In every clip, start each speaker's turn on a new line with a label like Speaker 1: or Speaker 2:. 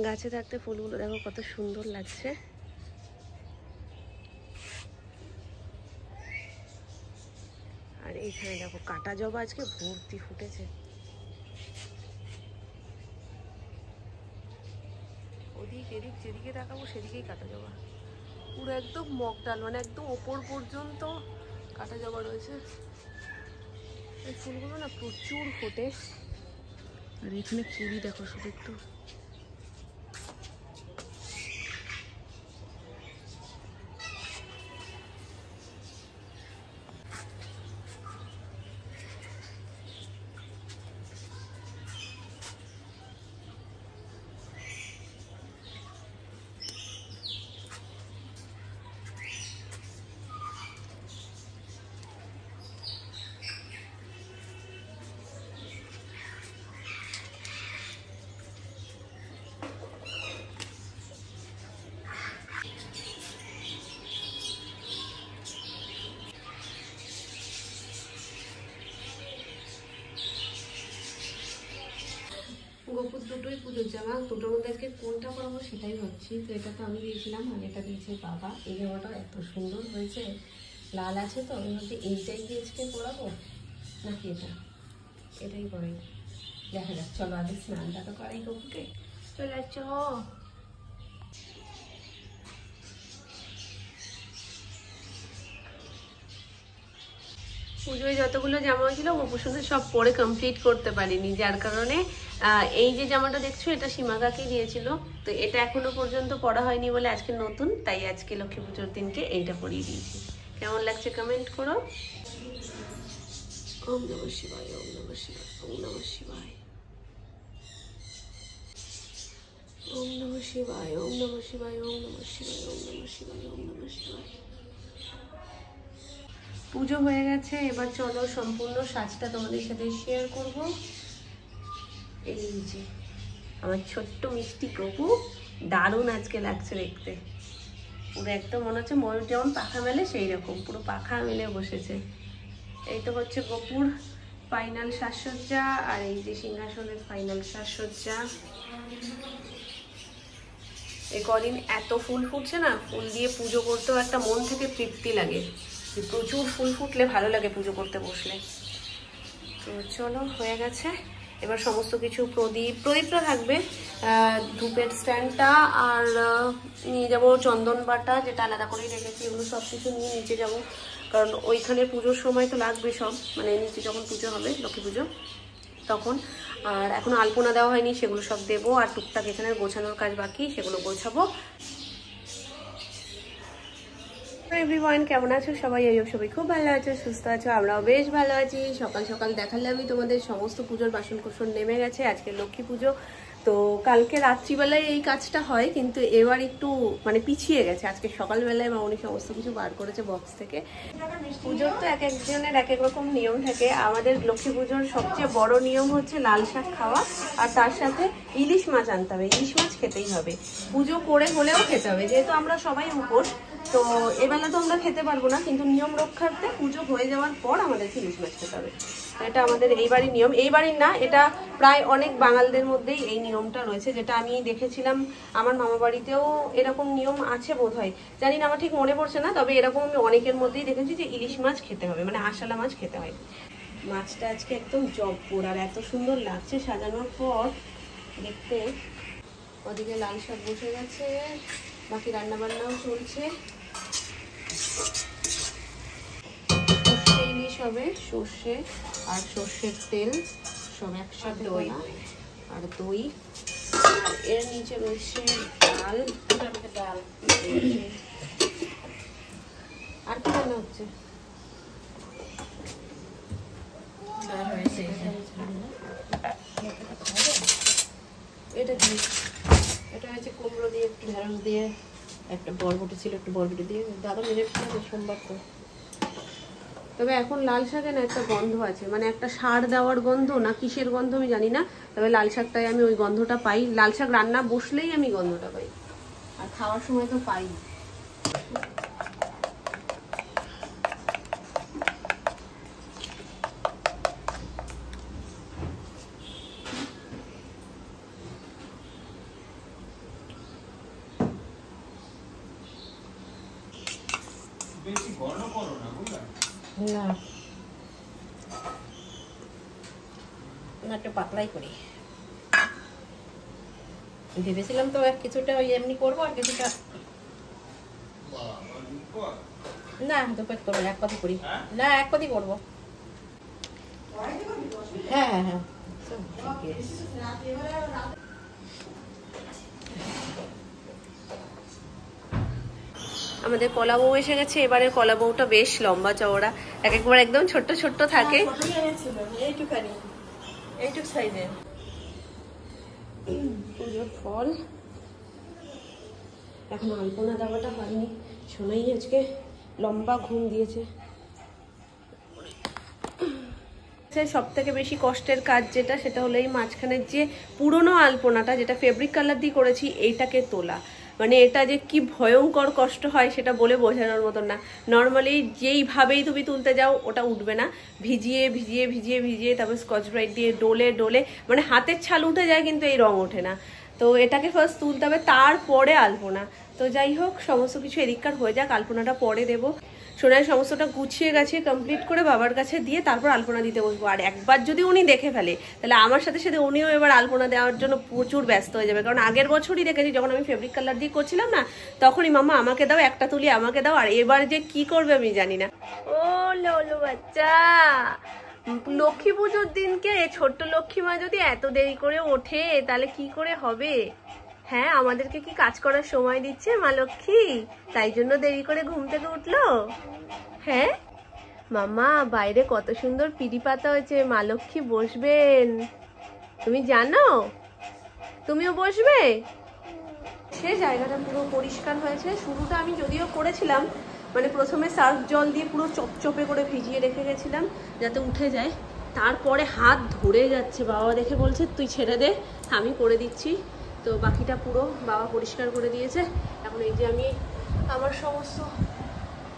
Speaker 1: গাছে থাকতে ফুলগুলো দেখো কত সুন্দর লাগছে। আর এইখানে দেখো কাটা জবা আজকে ভর্তি ফুটেছে। ওদিক এদিক যেদিকে তাকাবো সেদিকেই কাটা জবা, পুরো একদম মগডাল, মানে একদম ওপর পর্যন্ত কাটা জবা রয়েছে। এই ফুলগুলো না প্রচুর ফোটে। আর এখানে কুড়ি দেখো শুধু একটু। গোপুর দুটোই পুজোর জামা, দুটোর মধ্যে আজকে কোনটা পরাবো সেটাই ভাবছি। তো এটা তো আমি দিয়েছিলাম আর এটা দিয়েছে বাবা। এই জামাটা এত সুন্দর হয়েছে, লাল আছে তো আমি ভাবছি এইটাই দিয়ে আজকে পরাবো নাকি এটাই পরাই, দেখা যাক। চলো আগে স্নানটা তো করাই গোপুকে। চলে যাচ্ছ পুজোয় যতগুলো জামা হয়েছিল গোপুর সঙ্গে সব পরে কমপ্লিট করতে পারিনি, যার কারণে এই যে জামাটা দেখছো এটা সীমা কাকি দিয়েছিল। তো এটা এখনো পর্যন্ত পরা হয়নি বলে আজকে নতুন, তাই আজকে লক্ষ্মী পুজোর দিনকে এইটা পরিয়ে দিয়েছি। কেমন লাগছে কমেন্ট করো। ওম নমঃ শিবায়, ওম নমঃ শিবায়, ওম নমঃ শিবায়, ওম নমঃ শিবায়, ওম নমঃ শিবায়, ওম নমঃ শিবায়, ওম নমঃ শিবায়, ওম নমঃ শিবায়। পুজো হয়ে গেছে, এবার চলো সম্পূর্ণ সাজটা তোমাদের সাথে শেয়ার করব। এই যে আমার ছোট্ট মিষ্টি গপু, দারুণ আজকে লাগছে দেখতে। পুরো একদম মনে হচ্ছে ময়ূর যেমন পাখা মেলে সেই রকম পুরো পাখা মেলে বসেছে। এই তো হচ্ছে গপুর ফাইনাল সাজসজ্জা, আর এই যে সিংহাসনের ফাইনাল সাজসজ্জা। এই কদিন এত ফুল ফুটছে না, ফুল দিয়ে পুজো করতেও একটা মন থেকে তৃপ্তি লাগে। প্রচুর ফুল ফুটলে ভালো লাগে পুজো করতে বসলে। তো চলো হয়ে গেছে, এবার সমস্ত কিছু প্রদীপটা থাকবে, ধূপের স্ট্যান্ডটা, আর নিয়ে যাবো চন্দন বাটা যেটা আলাদা করেই রেখেছি। এগুলো সব কিছু নিয়ে নিচে যাবো, কারণ ওইখানে পুজোর সময় তো লাগবে সব, মানে নিচে যখন পুজো হবে লক্ষ্মী পুজো তখন। আর এখনো আলপনা দেওয়া হয়নি, সেগুলো সব দেবো। আর টুকটাক এখানে গোছানোর কাজ বাকি, সেগুলো গোছাবো। এভরিওয়ান, কেমন আছো সবাই? সবাই খুব ভালো আছো, সুস্থ আছো, আমরাও বেশ ভালো আছি। সকাল সকাল দেখালে আমি তোমাদের সমস্ত পুজোর বাসন কোসন নেমে গেছে। আজকে লক্ষ্মী পুজো, তো কালকে রাত্রিবেলায় এই কাজটা হয়, কিন্তু এবার একটু মানে পিছিয়ে গেছে। আজকে সকালবেলায় মামনি সমস্ত কিছু বার করেছে বক্স থেকে। পুজোর তো এক একজনের এক এক রকম নিয়ম থাকে। আমাদের লক্ষ্মী পুজোর সবচেয়ে বড় নিয়ম হচ্ছে লাল শাক খাওয়া, আর তার সাথে ইলিশ মাছ আনতে হবে। ইলিশ মাছ খেতেই হবে, পুজো করে হলেও খেতে হবে, যেহেতু আমরা সবাই উপোস। তো এবেলা তো আমরা খেতে পারবো না, কিন্তু নিয়ম রক্ষার্থে পুজো হয়ে যাওয়ার পর আমাদেরকে ইলিশ মাছ খেতে হবে। এটা আমাদের এই বাড়ির নিয়ম। এই বাড়ির না, এটা প্রায় অনেক বাঙালদের মধ্যেই এই নিয়মটা রয়েছে, যেটা আমি দেখেছিলাম আমার মামা বাড়িতেও এরকম নিয়ম আছে বোধহয়, জানি না, আমার ঠিক মনে পড়ছে না। তবে এরকম আমি অনেকের মধ্যেই দেখেছি যে ইলিশ মাছ খেতে হবে, মানে আশালা মাছ খেতে হয়। মাছটা আজকে একদম জব্বর, আর এত সুন্দর লাগছে সাজানোর পর দেখতে। ওদিকে লাল শাক বসে গেছে, বাকি রান্না বান্নাও চলছে। সর্ষে ইলিশ হবে, সর্ষে আর সর্ষের তেল সব একসাথে, দই আর দই। আর এর নিচে রয়েছে ডাল, আর কি রান্না হচ্ছে? এটা কি? এটা হচ্ছে কুমড়ো দিয়ে, একটু ঢেঁড়স দিয়ে, একটা বরবটি ছিল, একটু বরবটি দিয়ে। দাদা মেরে সোমবার তো। তবে এখন লাল শাকে না একটা গন্ধ আছে, মানে একটা সার দেওয়ার গন্ধ না কিসের গন্ধ আমি জানি না, তবে লাল শাকটায় আমি ওই গন্ধটা পাই। লাল শাক রান্না বসলেই আমি গন্ধটা পাই, আর খাওয়ার সময় তো পাই। না একটু পাতলাই করি। ভেবেছিলাম তো কিছুটা ওই এমনি করবো আর কিছুটা না দুপাত করবো, এক পাতি করি না, এক পাতি করবো। হ্যাঁ হ্যাঁ হ্যাঁ আমাদের কলা বউ এসে গেছে। এবারে কলা বউটা বেশ লম্বা চওড়া, এক একবার একদম ছোট্ট ছোট্ট থাকে। এইটুক সাইজে পুজোর ফল এখন আলপনা দেওয়াটা হয়নি। শোনাই আজকে লম্বা ঘুম দিয়েছে। সব থেকে বেশি কষ্টের কাজ যেটা, সেটা হলো এই মাঝখানের যে পুরোনো আলপনাটা, যেটা ফেব্রিক কালার দিয়ে করেছি, এইটাকে তোলা। মানে এটা যে কি ভয়ঙ্কর কষ্ট হয় সেটা বলে বোঝানোর মতন না। নর্মালি যেইভাবেই তুমি তুলতে যাও ওটা উঠবে না, ভিজিয়ে ভিজিয়ে ভিজিয়ে ভিজিয়ে তারপর স্কচ ব্রাইট দিয়ে ডোলে ডোলে মানে হাতের ছাল উঠে যায় কিন্তু এই রং ওঠে না। তো এটাকে ফার্স্ট তুলতে হবে, তারপরে আলপনা। তো যাই হোক, সমস্ত কিছু এদিককার হয়ে যাক, আলপনাটা পরে দেবো। সোনাই সমস্তটা গুছিয়ে গেছে কমপ্লিট করে বাবার কাছে দিয়ে তারপর আলপনা দিতে বসবো। আর একবার যদি উনি দেখে ফেলে তাহলে আমার সাথে সাথে উনিও এবার আলপনা দেওয়ার জন্য প্রচুর ব্যস্ত হয়ে যাবে। কারণ আগের বছরই দেখেছি যখন আমি ফেব্রিক কালার দিয়ে করছিলাম না, তখনই মামা আমাকে দাও, একটা তুলি আমাকে দাও। আর এবার যে কি করবে আমি জানি না। ও লোলো বাচ্চা, লক্ষ্মী পুজোর দিনকে ছোট্ট লক্ষ্মী মা যদি এত দেরি করে ওঠে তাহলে কি করে হবে? হ্যাঁ, আমাদেরকে কি কাজ করার সময় দিচ্ছে মা লক্ষ্মী? তাই জন্য দেরি করে ঘুম থেকে উঠলো। হ্যাঁ মামা, বাইরে কত সুন্দর পিড়ি পাতা হয়েছে, মা লক্ষ্মী বসবেন, তুমি জানো? তুমিও বসবে? সে জায়গাটা পুরো পরিষ্কার হয়েছে। শুরুটা আমি যদিও করেছিলাম, মানে প্রথমে সার্ফ জল দিয়ে পুরো চপচপে করে ভিজিয়ে রেখে গেছিলাম যাতে উঠে যায়। তারপরে হাত ধরে যাচ্ছে, বাবা দেখে বলছে তুই ছেড়ে দে, আমি করে দিচ্ছি। তো বাকিটা পুরো বাবা পরিষ্কার করে দিয়েছে। এখন এই যে আমি আমার সমস্ত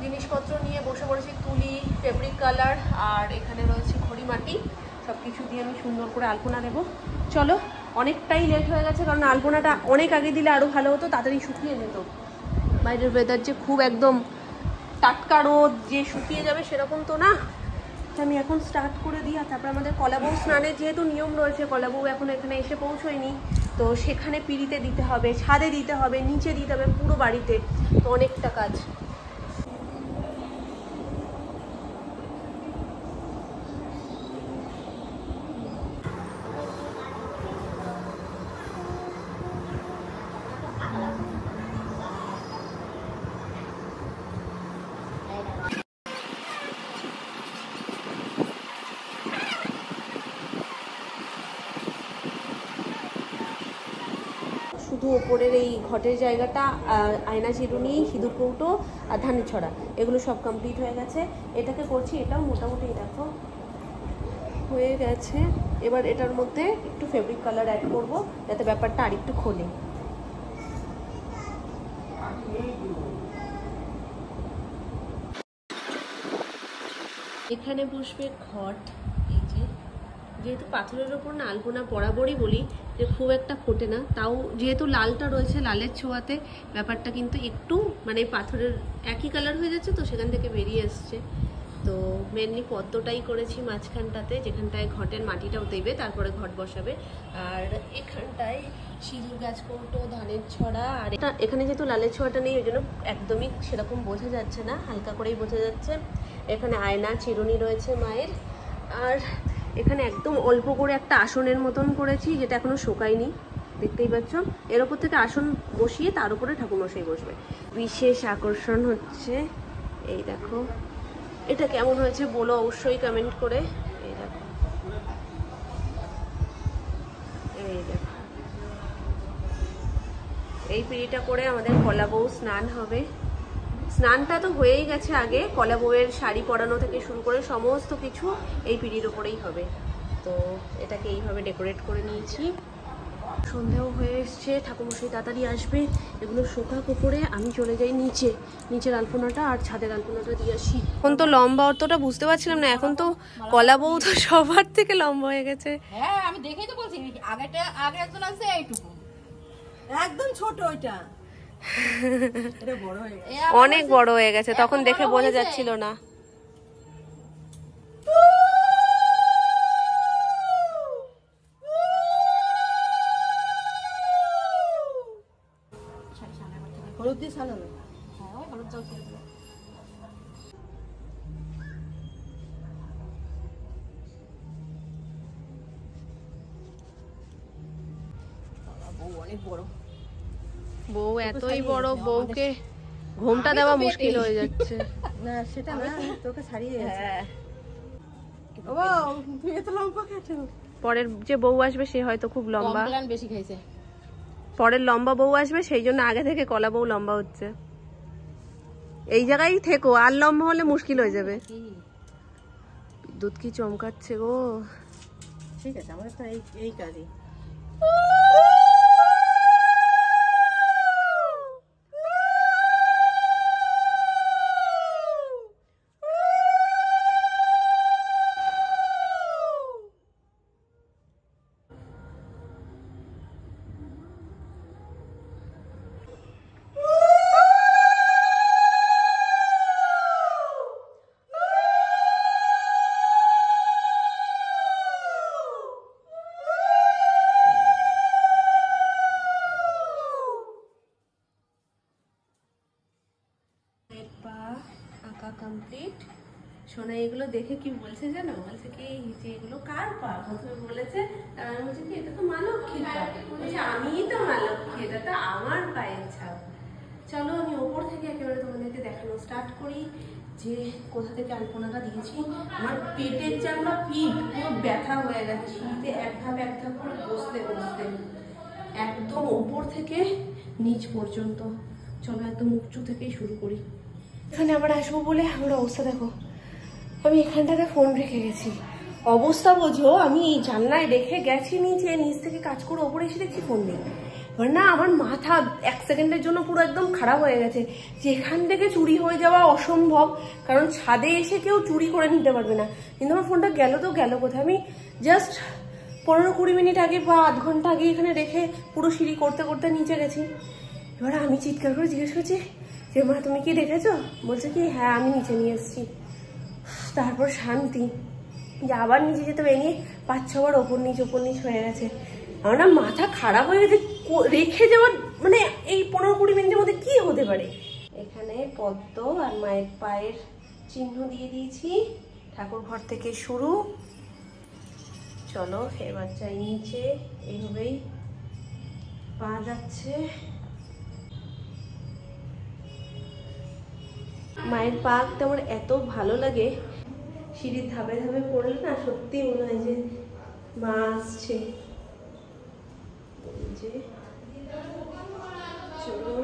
Speaker 1: জিনিসপত্র নিয়ে বসে পড়েছি, তুলি, ফেব্রিক কালার, আর এখানে রয়েছে খড়ি মাটি, সব কিছু দিয়ে আমি সুন্দর করে আলপনা দেবো। চলো, অনেকটাই লেট হয়ে গেছে, কারণ আলপনাটা অনেক আগে দিলে আরও ভালো হতো, তাড়াতাড়ি শুকিয়ে যেত। বাইরের ওয়েদার যে খুব একদম টাটকা রোদ যে শুকিয়ে যাবে সেরকম তো না। আমি এখন স্টার্ট করে দিই। আর তারপরে আমাদের কলাবউ স্নানের যেহেতু নিয়ম রয়েছে, কলাবউ এখন এখানে এসে পৌঁছয়নি, তো সেখানে পিড়িতে দিতে হবে, ছাদে দিতে হবে, নিচে দিতে হবে, পুরো বাড়িতে, তো অনেকটা কাজ। শুধু ওপরের এই ঘটের জায়গাটা, আয়না চিরুনি, সিঁদুর কৌটো আর ধানের ছড়া, এগুলো সব কমপ্লিট হয়ে গেছে। এটাকে করছি, এটাও মোটামুটি দেখো হয়ে গেছে। এবার এটার মধ্যে একটু ফেব্রিক কালার অ্যাড করব যাতে ব্যাপারটা আর একটু খোলে। এখানে বসবে ঘট। এই যে যেহেতু পাথরের ওপর না আলপনা বরাবরই বলি যে খুব একটা ফোটে না, তাও যেহেতু লালটা রয়েছে, লালের ছোঁয়াতে ব্যাপারটা কিন্তু একটু মানে পাথরের একই কালার হয়ে যাচ্ছে, তো সেখান থেকে বেরিয়ে আসছে। তো মেনলি পদ্মটাই করেছি মাঝখানটাতে, যেখানটায় ঘটের মাটিটাও দেবে, তারপরে ঘট বসাবে। আর এখানটায় সিঁদুর গাছ কৌটো, ধানের ছড়া, আর এখানে যেহেতু লালের ছোঁয়াটা নেই ওই জন্য একদমই সেরকম বোঝা যাচ্ছে না, হালকা করেই বোঝা যাচ্ছে। এখানে আয়না চিরুনি রয়েছে মায়ের, আর এখানে একদম অল্প করে একটা আসনের মতন করেছি, যেটা এখনো শোকায়নি, দেখতেই পাচ্ছ। এর ওপর থেকে আসন বসিয়ে তার উপরে ঠাকুরমশাই বসবে। বিশেষ আকর্ষণ হচ্ছে এই দেখো, এটা কেমন হয়েছে বলো অবশ্যই কমেন্ট করে। এই দেখো, এই দেখো, এই পিঁড়িটা করে আমাদের কলাবউ স্নান হবে। স্নানটা তো হয়েই গেছে আগে, কলাবউয়ের শাড়ি পরানো থেকে শুরু করে সমস্ত কিছু এই পিঁড়ির ওপরেই হবে। তো এটাকে এইভাবে ডেকোরেট করে নিয়েছি। সন্ধ্যাও হয়ে এসছে, ঠাকুরমশাই তাড়াতাড়ি আসবে। এগুলো শোকাক উপরে, আমি চলে যাই নিচে, নিচের আলপনাটা আর ছাদের আলপনাটা দিয়ে আসি। এখন তো লম্বা অতটা বুঝতে পারছিলাম না, এখন তো কলাবউ তো সবার থেকে লম্বা হয়ে গেছে।
Speaker 2: হ্যাঁ, আমি দেখেই তো বলছি, আগে একজন আছে এইটুকু, একদম ছোট ওইটা।
Speaker 1: অনেক বড় হয়ে গেছে, তখন দেখে বোঝা যাচ্ছিল না।
Speaker 2: হলুদ দিয়ে ছাড়ানো, হ্যাঁ ওই হলুদ জল ছেড়ে দিল। বউ অনেক বড়,
Speaker 1: বউ এতই বড়, বউকে ঘোমটা দেওয়া মুশকিল হয়ে যাচ্ছে।
Speaker 2: না সেটা না, তোকে ছাড়িয়ে গেছে। তুই এত লম্বা কেন?
Speaker 1: পরের যে বউ আসবে সে হয়তো খুব লম্বা,
Speaker 2: বেশি খাইছে।
Speaker 1: পরের লম্বা বউ আসবে, সেই জন্য আগে থেকে কলা বউ লম্বা হচ্ছে। এই জায়গায় থেকো, আর লম্বা হলে মুশকিল হয়ে যাবে। বিদ্যুৎ কি চমকাচ্ছে গো।
Speaker 2: ঠিক আছে, আমাদের তো এই কাজই।
Speaker 1: কমপ্লিট। সোনা এগুলো দেখে কি বলছে জানো, বলছে কি যে এগুলো কার পা? প্রথমে বলেছে, আমি বলছি কি এটা তো মা লক্ষ্মীর পা। বলছে আমিই তো মা লক্ষ্মী, এটা তো আমার পায়ের ছাপ। চলো আমি ওপর থেকে একেবারে তোমাদেরকে দেখানো স্টার্ট করি যে কোথা থেকে আলপনাটা দিয়েছি। আমার পেটের চামড়া পিঠ পুরো ব্যথা হয়ে গেছে, শীতে এক ধাপ করে বসতে বসতে একদম ওপর থেকে নিচ পর্যন্ত। চলো একদম উঁচু থেকেই শুরু করি। এখানে আবার আসবো বলে আমার অবস্থা দেখো, আমি এখানটাতে ফোন রেখে গেছি। অবস্থা বোঝো, আমি এই জানলায় রেখে গেছি নিচে, নিচ থেকে কাজ করে ওপরে এসে দেখছি ফোন নেই। এবার না আমার মাথা এক সেকেন্ডের জন্য পুরো একদম খারাপ হয়ে গেছে যে এখান থেকে চুরি হয়ে যাওয়া অসম্ভব, কারণ ছাদে এসে কেউ চুরি করে নিতে পারবে না। কিন্তু আমার ফোনটা গেল তো গেল কোথায়? আমি জাস্ট 15-20 মিনিট আগে বা আধ ঘন্টা আগে এখানে রেখে পুরো সিঁড়ি করতে করতে নিচে গেছি। এবার আমি চিৎকার করে জিজ্ঞেস করছি যে মা তুমি কি দেখেছো? বলছে কি হ্যাঁ আমি নিচে নিয়ে এসেছি। তারপর শান্তি যে আবার নিচে যেতে হবে, নিয়ে 5-6 বার ওপর নিচ হয়ে গেছে। আমার না মাথা খারাপ হয়ে গেছে, রেখে যাওয়ার মানে এই 15-20 মিনিটের মধ্যে কি হতে পারে। এখানে পদ্ম আর মায়ের পায়ের চিহ্ন দিয়ে দিয়েছি, ঠাকুর ঘর থেকে শুরু। চলো এবার যাই নিচে, এইভাবেই পা যাচ্ছে। মায়ের পা আঁকতে আমার এত ভালো লাগে, সিঁড়ির ধাপে ধাপে পড়লে না সত্যি মনে হয় যে মা আসছে। চলো,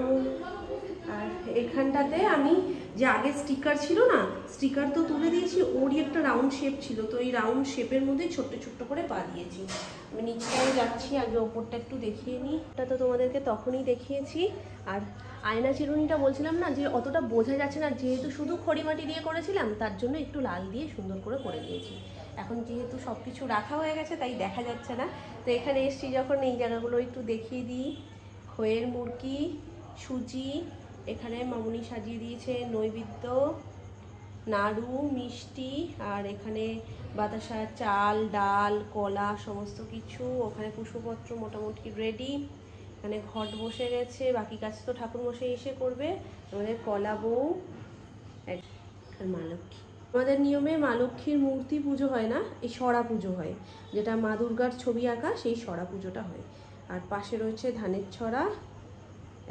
Speaker 1: আর এখানটাতে আমি যে আগে স্টিকার ছিল না, স্টিকার তো তুলে দিয়েছি, ওরই একটা রাউন্ড শেপ ছিল, তো এই রাউন্ড শেপের মধ্যে ছোট্ট ছোট্ট করে পা দিয়েছি। আমি নিচটায় যাচ্ছি, আগে ওপরটা একটু দেখিয়ে নিই। এটা তো তোমাদেরকে তখনই দেখিয়েছি। আর আয়না চিরুনিটা বলছিলাম না যে অতটা বোঝা যাচ্ছে না, যেহেতু শুধু খড়িমাটি দিয়ে করেছিলাম তার জন্য একটু লাল দিয়ে সুন্দর করে দিয়েছি। এখন যেহেতু সব কিছু রাখা হয়ে গেছে তাই দেখা যাচ্ছে না। তো এখানে এসছি যখন এই জায়গাগুলো একটু দেখিয়ে দিই। খয়ের মুরগি, সুজি, এখানে মামুনি সাজিয়ে দিয়েছে নৈবেদ্য, নাড়ু, মিষ্টি, আর এখানে বাতাসা, চাল, ডাল, কলা সমস্ত কিছু। ওখানে পুষ্পপত্র মোটামুটি রেডি। এখানে ঘট বসে গেছে, বাকি কাজ তো ঠাকুরমশাই এসে করবে। আমাদের কলা বউ আর মা লক্ষ্মী। আমাদের নিয়মে মা লক্ষ্মীর মূর্তি পুজো হয় না, এই সরা পুজো হয়, যেটা মা দুর্গার ছবি আঁকা, সেই সরা পুজোটা হয়। আর পাশে রয়েছে ধানের ছড়া,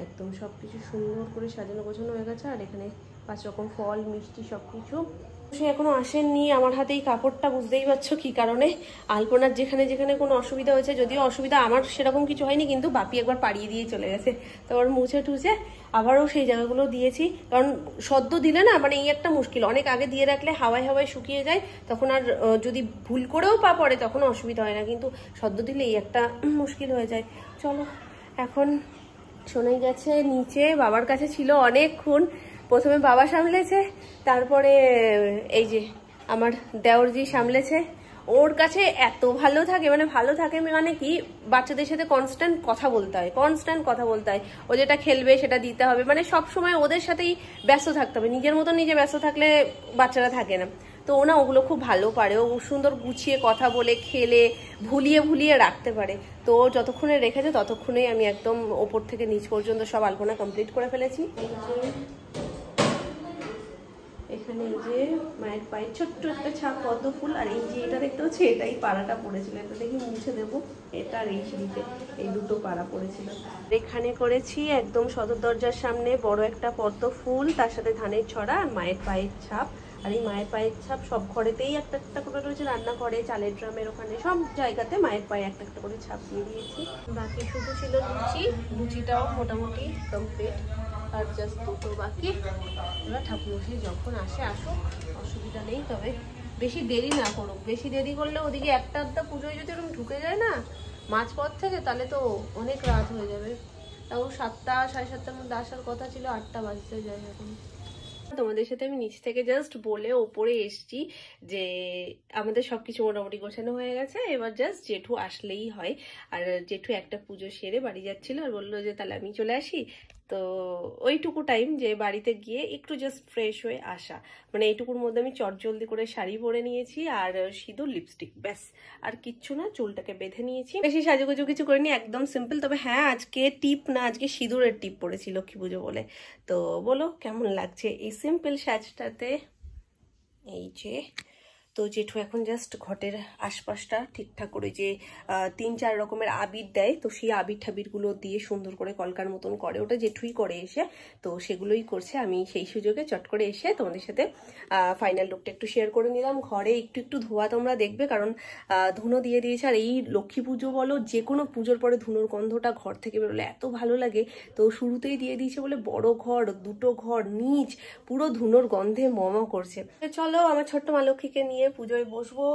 Speaker 1: একদম সব কিছু সুন্দর করে সাজানো গোছানো হয়ে গেছে। আর এখানে 5 রকম ফল, মিষ্টি সব কিছু। সে এখনো আসেননি, আমার হাতে এই কাপড়টা বুঝতেই পারছো কি কারণে। আলপনার যেখানে যেখানে কোনো অসুবিধা হয়েছে, যদিও অসুবিধা আমার সেরকম কিছু হয়নি, কিন্তু বাপি একবার পাড়িয়ে দিয়ে চলে গেছে, তারপর মুছে টুছে আবারও সেই জায়গাগুলো দিয়েছি। কারণ সদ্য দিলে না মানে এই একটা মুশকিল, অনেক আগে দিয়ে রাখলে হাওয়ায় হাওয়ায় শুকিয়ে যায়, তখন আর যদি ভুল করেও পা পড়ে তখন অসুবিধা হয় না, কিন্তু সদ্য দিলে এই একটা মুশকিল হয়ে যায়। চলো এখন শোনাই গেছে নিচে, বাবার কাছে ছিল অনেকক্ষণ। প্রথমে বাবা সামলেছে, তারপরে এই যে আমার দেওরজি সামলেছে। ওর কাছে এত ভালো থাকে, মানে ভালো থাকে মানে কি, বাচ্চাদের সাথে কনস্ট্যান্ট কথা বলতে হয়, ও যেটা খেলবে সেটা দিতে হবে, মানে সব সময় ওদের সাথেই ব্যস্ত থাকতে হবে। নিজের মতন নিজে ব্যস্ত থাকলে বাচ্চারা থাকে না। তো ও না ওগুলো খুব ভালো পারে, ও সুন্দর গুছিয়ে কথা বলে খেলে ভুলিয়ে রাখতে পারে। তো ও যতক্ষণে রেখেছে ততক্ষণেই আমি একদম ওপর থেকে নিচ পর্যন্ত সব আলপনা কমপ্লিট করে ফেলেছি। এখানে এই যে মায়ের পায়ে ছোট্ট একটা ছাপ পদ্ম ফুল, আর এই যে এটা দেখতে হচ্ছে এটাই পাড়াটা পড়েছিল, এটা দেখি মুছে দেবো। এটা আর এই সিঁড়িতে এই দুটো পাড়া পড়েছিল। এখানে করেছি একদম সদর দরজার সামনে বড় একটা পদ্ম ফুল, তার সাথে ধানের ছড়া আর মায়ের পায়ের ছাপ। আর এই মায়ের পায়ের ছাপ সব ঘরেতেই একটা একটা করে রয়েছে, রান্নাঘরে, চালের ড্রামের ওখানে, সব জায়গাতে মায়ের পায়ে একটা একটা করে ছাপ দিয়ে দিয়েছি। বাকি শুধু ছিল লুচিটাও মোটামুটি কমপ্লিট, আর জাস্ট দুটো বাকি। এবার ঠাকুরমশাই যখন আসুক, অসুবিধা নেই, তবে বেশি দেরি না করুক। বেশি দেরি করলে ওদিকে একটা আধটা পুজোয় যদি ওরকম ঢুকে যায় না মাঝপথ থেকে, তাহলে তো অনেক রাত হয়ে যাবে। তাও 7টা 7:30টার মধ্যে আসার কথা ছিল, 8টা বাজতে যায় এখন। তোমাদের সাথে আমি নিচ থেকে জাস্ট বলে ওপরে এসছি যে আমাদের সবকিছু মোটামুটি গোছানো হয়ে গেছে, এবার জাস্ট জেঠু আসলেই হয়। আর জেঠু একটা পুজো সেরে বাড়ি যাচ্ছিল আর বললো যে তাহলে আমি চলে আসি। তো ওইটুকু টাইম যে বাড়িতে গিয়ে একটু জাস্ট ফ্রেশ হয়ে আসা, মানে এইটুকুর মধ্যে আমি চটজলদি করে শাড়ি পরে নিয়েছি আর সিঁদুর লিপস্টিক, ব্যাস আর কিচ্ছু না। চুলটাকে বেঁধে নিয়েছি, বেশি সাজুগুজু কিছু করিনি, একদম সিম্পল। তবে হ্যাঁ, আজকে টিপ না, আজকে সিঁদুরের টিপ পরেছি লক্ষ্মী পুজো বলে। তো বলো কেমন লাগছে এই সিম্পল সাজটাতে? এই যে তো জেঠু এখন জাস্ট ঘটের আশপাশটা ঠিকঠাক করে, যে 3-4 রকমের আবির দেয়, তো সেই আবির ঠাবিরগুলো দিয়ে সুন্দর করে কলকার মতন করে, ওটা জেঠুই করে এসে, তো সেগুলোই করছে। আমি সেই সুযোগে চট করে এসে তোমাদের সাথে ফাইনাল লুকটা একটু শেয়ার করে নিলাম। ঘরে একটু ধোয়া তোমরা দেখবে, কারণ ধুনো দিয়ে দিয়েছে। আর এই লক্ষ্মী পুজো বলো, যে কোনো পুজোর পরে ধুনোর গন্ধটা ঘর থেকে বেরোলে এত ভালো লাগে, তো শুরুতেই দিয়ে দিয়েছে বলে বড় ঘর, দুটো ঘর, নিচ পুরো ধুনোর গন্ধে মম করছে। চলো আমার ছোট্ট মা লক্ষ্মীকে নিয়ে পুজোয় বসবো।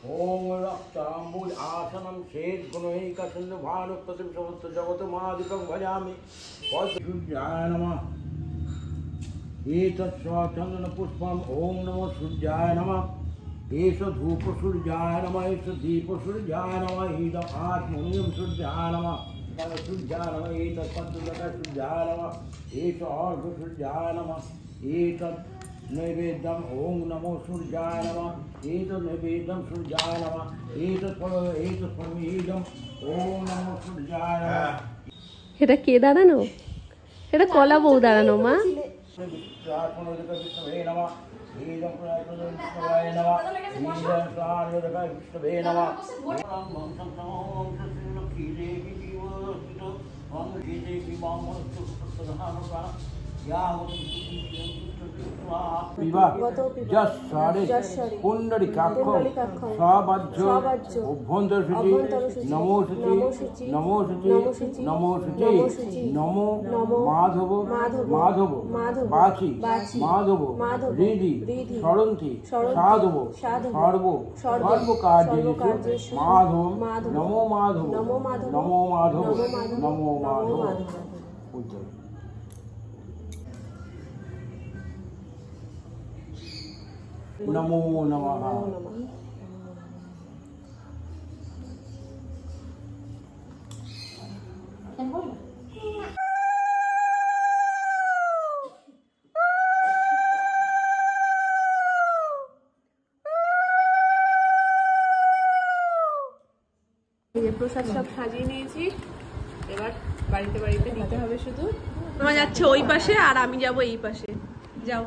Speaker 3: ओम रक्तांबुज आसनम शेष गुणैका सिंधु भानुपतिम समस्त जगत महादीपं भजामि सूर्याय नमः एतत् चंदन पुष्पम ओम नमो सूर्याय नमः एष धूप सूर्याय नमः एष दीप सूर्याय नमः इदम् आत्मनियम सूर्याय नमः सूर्याय नमः एतत् पद्मलता सूर्याय नमः एष अर्घ सूर्याय नमः एतत् नैवेद्यम ओम नमो सूर्याय नमः एतत् नैवेद्यम सूर्याय नमः एतत् परमेदम ओम नमो सूर्याय नमः।
Speaker 1: এটা কে দাঁড়ানো? এটা কলা বউ দাঁড়ানো মা।
Speaker 3: विष्णवे नमः ईदं विष्णुवाय नमः ईदं प्राणोदकाय विष्णवे नमः ओम लक्ष्मी देवी जीवस्तु ओम देवी मामस्तु प्रधानका कुंडली स्वाज्य अभ्यंतरशुचि नमो शुचि नमो शुचि नमो शुचि नमो माधव माधव बाची माधव हृदि सरंति साधव सर्व सर्वकार्येषु माधव नमो माधव नमो माधव नमो माधव। नमो नमः।
Speaker 1: প্রসাদ সব সাজিয়ে নিয়েছি, এবার বাড়িতে দিতে হবে। শুধু তোমার যাচ্ছে ওই পাশে আর আমি যাব এই পাশে। যাও।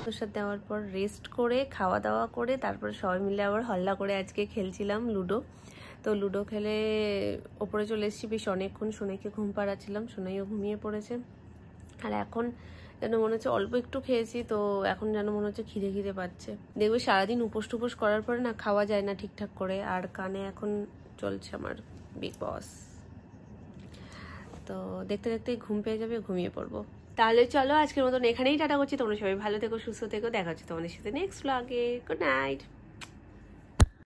Speaker 1: প্রসাদ দেওয়ার পর রেস্ট করে খাওয়া দাওয়া করে তারপর সবাই মিলে আবার হল্লা করে আজকে খেলছিলাম লুডো। তো লুডো খেলে ওপরে চলে এসেছি, বেশ অনেকক্ষণ সোনাইকে ঘুম পাড়াচ্ছিলাম, সোনাইও ঘুমিয়ে পড়েছে। আর এখন যেন মনে হচ্ছে অল্প একটু খেয়েছি, তো এখন যেন মনে হচ্ছে খিদে পাচ্ছে। দেখবে সারাদিন উপোস টুপোস করার পরে না খাওয়া যায় না ঠিকঠাক করে। আর কানে এখন চলছে আমার বিগ বস, তো দেখতে দেখতে ঘুম পেয়ে যাবে, ঘুমিয়ে পড়বো। তাহলে চলো আজকের মতন এখানেই টাটা করছি। তোমরা সবাই ভালো থেকো, সুস্থ থেকো, দেখা হচ্ছে তোমাদের সাথে নেক্সট ব্লগে। Good night.